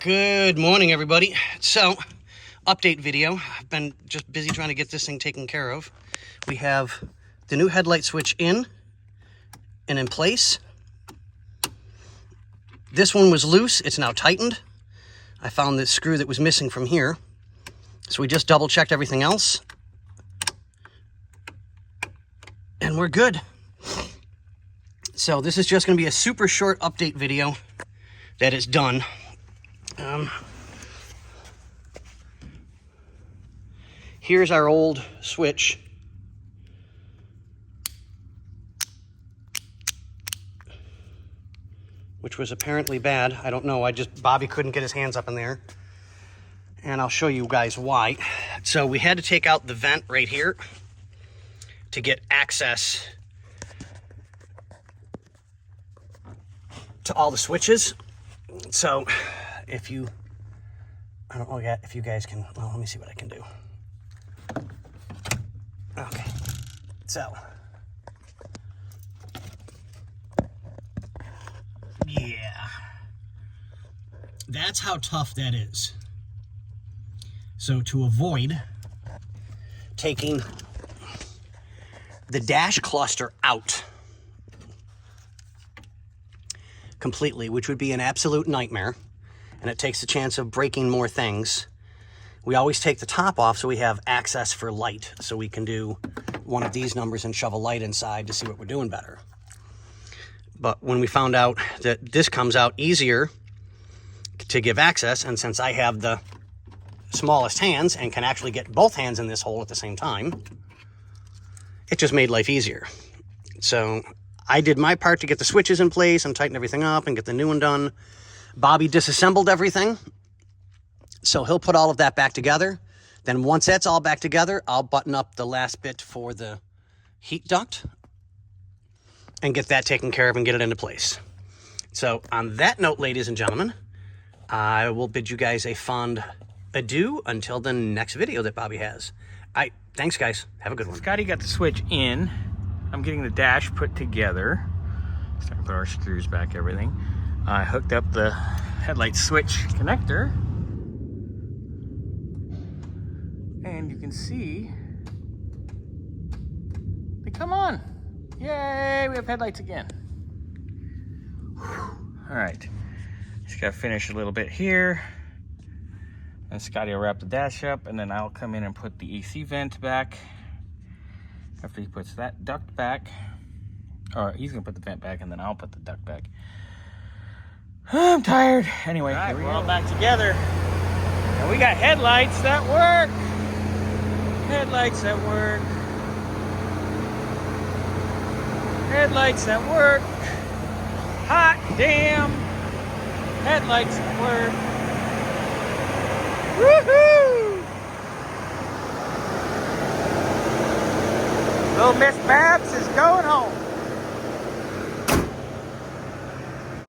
Good morning, everybody. So, update video. I've been just busy trying to get this thing taken care of. We have the new headlight switch in and in place. This one was loose. It's now tightened. I found this screw that was missing from here. So we just double checked everything else. And we're good. So this is just going to be a super short update video that is done. Here's our old switch. Which was apparently bad. I don't know. Bobby couldn't get his hands up in there. And I'll show you guys why. So we had to take out the vent right here to get access to all the switches. So if you, I don't know yet if you guys can, well, let me see what I can do. Okay, so, yeah, that's how tough that is. So to avoid taking the dash cluster out completely, which would be an absolute nightmare, and it takes the chance of breaking more things, we always take the top off so we have access for light, so we can do one of these numbers and shove a light inside to see what we're doing better. But when we found out that this comes out easier to give access, and since I have the smallest hands and can actually get both hands in this hole at the same time, it just made life easier. So I did my part to get the switches in place and tighten everything up and get the new one done. Bobby disassembled everything, so he'll put all of that back together. Then once that's all back together, I'll button up the last bit for the heat duct and get that taken care of and get it into place. So on that note, ladies and gentlemen, I will bid you guys a fond adieu until the next video that Bobby has. All right, thanks guys. Have a good one. Scotty got the switch in. I'm getting the dash put together. Starting to put our screws back, everything. I hooked up the headlight switch connector. And you can see they come on. Yay, we have headlights again. All right, just gotta finish a little bit here. And Scotty will wrap the dash up, and then I'll come in and put the AC vent back. After he puts that duct back, or he's gonna put the vent back and then I'll put the duct back. I'm tired. Anyway, all right, we're all back together. And we got headlights that work. Headlights that work. Headlights that work. Hot damn. Headlights that work. Woohoo! Little Miss Babs is going home.